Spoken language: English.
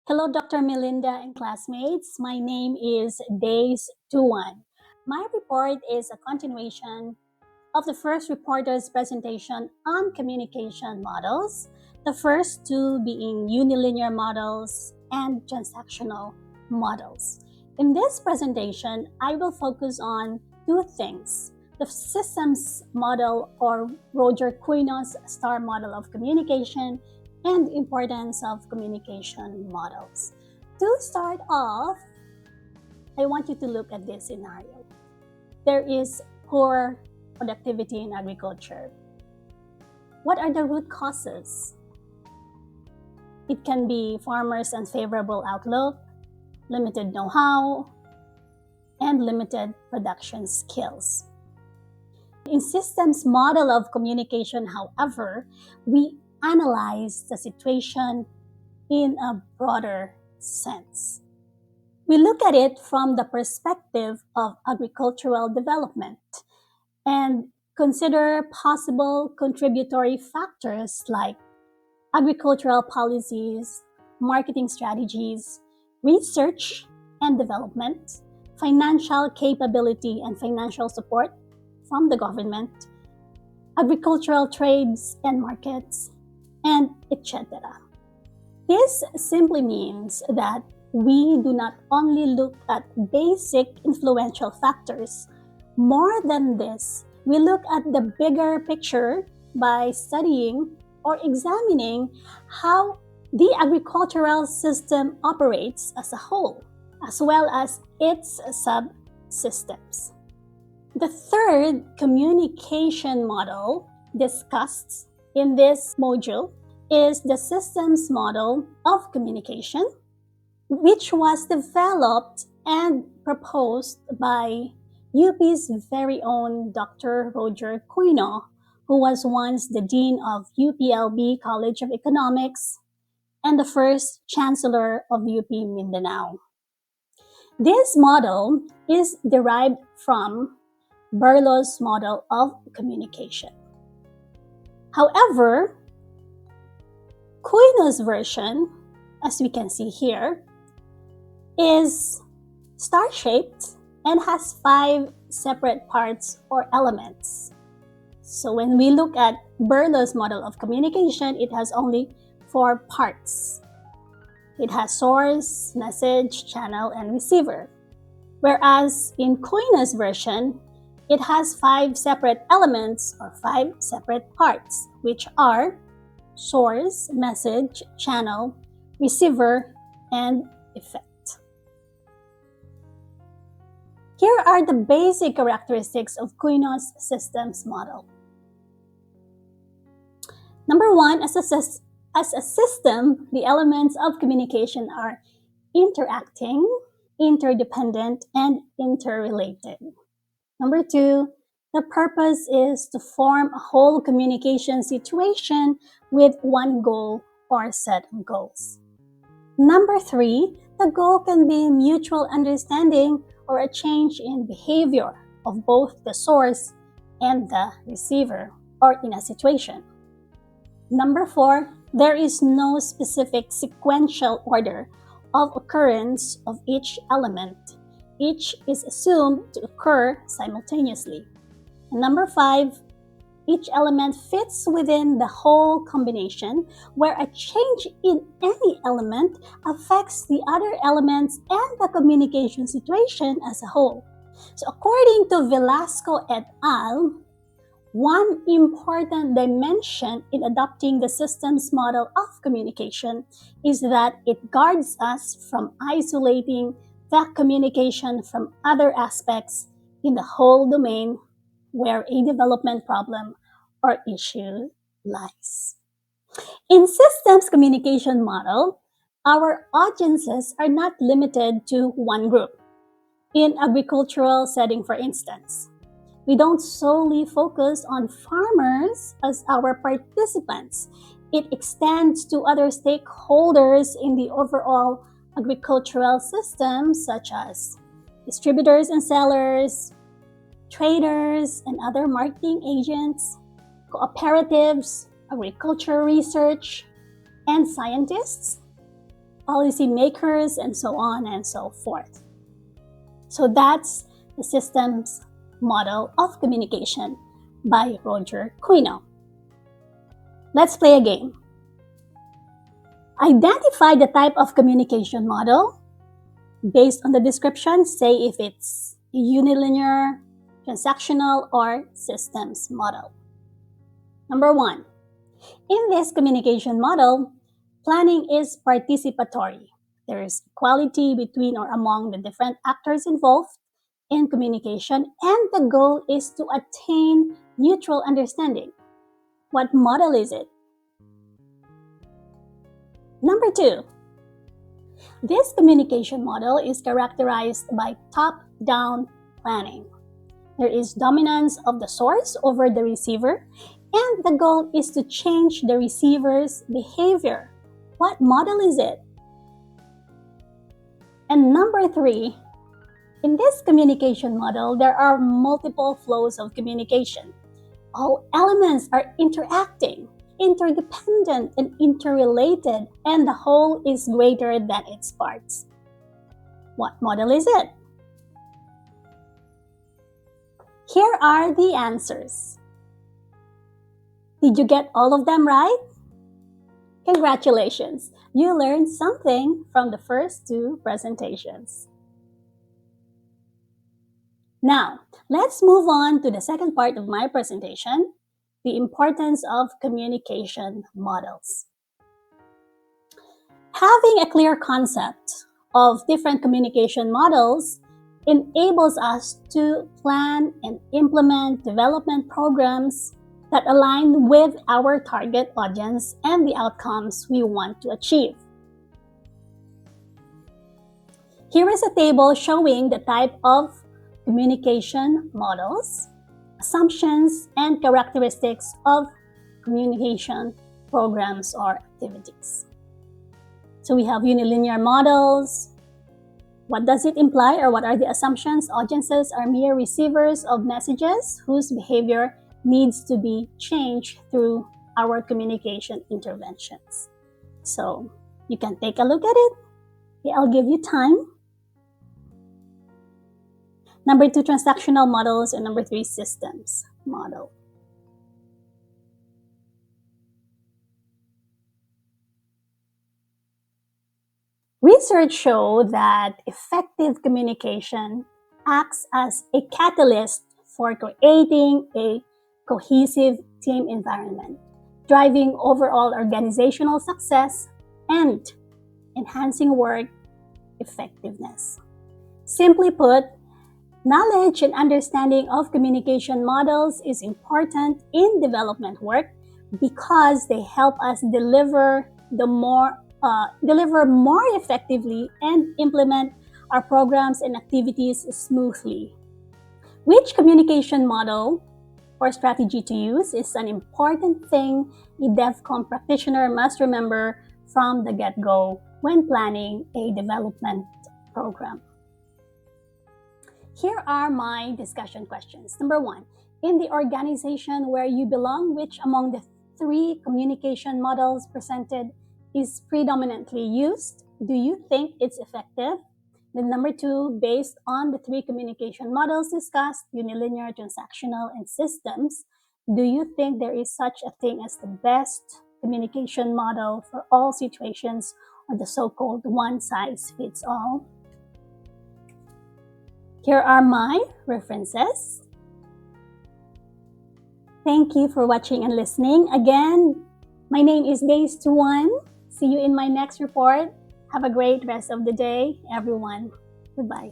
Hello, Dr. Melinda and classmates. My name is Days 21. My report is a continuation of the first reporter's presentation on communication models, the first two being unilinear models and transactional models. In this presentation, I will focus on two things: the systems model or Roger Quino's star model of communication and the importance of communication models. To start off, I want you to look at this scenario. There is poor productivity in agriculture. What are the root causes? It can be farmers' unfavorable outlook, limited know-how, and limited production skills. In systems model of communication, however, we analyze the situation in a broader sense. We look at it from the perspective of agricultural development and consider possible contributory factors like agricultural policies, marketing strategies, research and development, financial capability and financial support from the government, agricultural trades and markets, and etc. This simply means that we do not only look at basic influential factors. More than this, we look at the bigger picture by studying or examining how the agricultural system operates as a whole, as well as its subsystems. The third communication model discussed in this module is the systems model of communication, which was developed and proposed by UP's very own Dr. Roger Quino, who was once the Dean of UPLB College of Economics and the first Chancellor of UP Mindanao. This model is derived from Berlow's model of communication. However, Quino's version, as we can see here, is star-shaped and has 5 separate parts or elements. So when we look at Berlow's model of communication, it has only 4 parts. It has source, message, channel, and receiver. Whereas in Quino's version, it has 5 separate elements or 5 separate parts, which are source, message, channel, receiver, and effect. Here are the basic characteristics of Quino's systems model. Number 1, as a system, the elements of communication are interacting, interdependent, and interrelated. Number 2, the purpose is to form a whole communication situation with one goal or set of goals. Number 3, the goal can be mutual understanding or a change in behavior of both the source and the receiver, or in a situation. Number 4, there is no specific sequential order of occurrence of each element. Each is assumed to occur simultaneously. And number 5, each element fits within the whole combination, where a change in any element affects the other elements and the communication situation as a whole. So according to Velasco et al., one important dimension in adopting the systems model of communication is that it guards us from isolating the communication from other aspects in the whole domain where a development problem or issue lies. In systems communication model, our audiences are not limited to one group. In agricultural setting, for instance, we don't solely focus on farmers as our participants. It extends to other stakeholders in the overall agricultural system, such as distributors and sellers, traders and other marketing agents, cooperatives, agriculture research, and scientists. policymakers, and so on and so forth. So that's the systems model of communication by Roger Quino. Let's play a game. Identify the type of communication model. Based on the description, say if it's unilinear, transactional, or systems model. Number 1. In this communication model, planning is participatory. There is equality between or among the different actors involved in communication, and the goal is to attain mutual understanding. What model is it? Number 2. This communication model is characterized by top-down planning. There is dominance of the source over the receiver, and the goal is to change the receiver's behavior. What model is it? And number 3, in this communication model, there are multiple flows of communication. All elements are interacting, interdependent, and interrelated, and the whole is greater than its parts. What model is it? Here are the answers. Did you get all of them right? Congratulations! You learned something from the first 2 presentations. Now, let's move on to the second part of my presentation, the importance of communication models. Having a clear concept of different communication models enables us to plan and implement development programs that align with our target audience and the outcomes we want to achieve. Here is a table showing the type of communication models, assumptions, and characteristics of communication programs or activities. So we have unilinear models. What does it imply, or what are the assumptions? Audiences are mere receivers of messages whose behavior needs to be changed through our communication interventions. So you can take a look at it. Okay, I'll give you time. Number 2, transactional models, and number 3, systems model. Research shows that effective communication acts as a catalyst for creating a cohesive team environment, driving overall organizational success and enhancing work effectiveness. Simply put, knowledge and understanding of communication models is important in development work because they help us deliver more effectively and implement our programs and activities smoothly. Which communication model or strategy to use is an important thing a DEVCOM practitioner must remember from the get-go when planning a development program. Here are my discussion questions. Number 1, in the organization where you belong, which among the 3 communication models presented is predominantly used? Do you think it's effective? Then number 2, based on the 3 communication models discussed, unilinear, transactional, and systems, do you think there is such a thing as the best communication model for all situations, or the so-called one-size-fits-all? Here are my references. Thank you for watching and listening. Again, my name is Days21. See you in my next report. Have a great rest of the day, everyone. Goodbye.